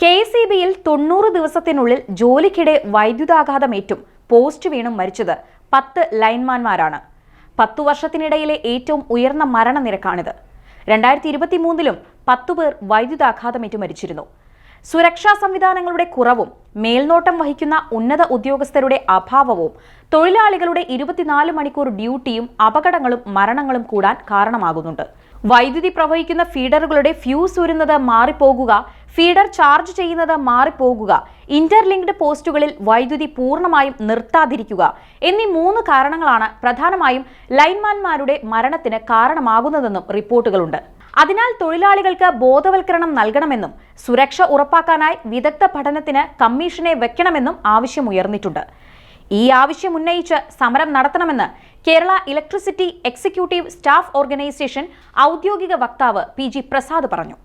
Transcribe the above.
KEBയിൽ 90 ദിവസത്തിനുള്ളിൽ ജോലിക്കിടെ വൈദ്യുതാഘാതമേറ്റും പോസ്റ്റ് വീണും മരിച്ചത് 10 ലൈൻമാൻമാരാണ്. 10 വർഷത്തിനിടയിലെ ഏറ്റവും ഉയർന്ന മരണനിരക്കാണിത്. 2023-ലും 10 പേർ വൈദ്യുതാഘാതമേറ്റു മരിച്ചിരുന്നു. സുരക്ഷാ സംവിധാനങ്ങളുടെ കുറവും മേൽനോട്ടം വഹിക്കുന്ന ഉന്നത ഉദ്യോഗസ്ഥരുടെ അഭാവവും തൊഴിലാളികളുടെ 24 മണിക്കൂർ ഡ്യൂട്ടിയും അപകടങ്ങളും മരണങ്ങളും കൂടാൻ കാരണമാകുന്നുണ്ട്. വൈദ്യുതി പ്രവഹിക്കുന്ന ഫീഡറുകളുടെ ഫ്യൂസ് ഊരുന്നത് മാറിപ്പോകുക, ഫീഡർ ചാർജ് ചെയ്യുന്നത് മാറിപ്പോകുക, ഇന്റർലിങ്ക്ഡ് പോസ്റ്റുകളിൽ വൈദ്യുതി പൂർണ്ണമായും നിർത്താതിരിക്കുക എന്നീ 3 കാരണങ്ങളാണ് പ്രധാനമായും ലൈൻമാൻമാരുടെ മരണത്തിന് കാരണമാകുന്നതെന്നും റിപ്പോർട്ടുകളുണ്ട്. അതിനാൽ തൊഴിലാളികൾക്ക് ബോധവൽക്കരണം നൽകണമെന്നും സുരക്ഷ ഉറപ്പാക്കാനായി വിദഗ്ധ പഠനത്തിന് കമ്മീഷനെ വെക്കണമെന്നും ആവശ്യമുയർന്നിട്ടുണ്ട്. ഈ ആവശ്യം ഉന്നയിച്ച് സമരം നടത്തണമെന്ന് Kerala electricity executive staff organisation ഔദ്യോഗിക വക്താവ് PG പ്രസാദ് പറഞ്ഞു.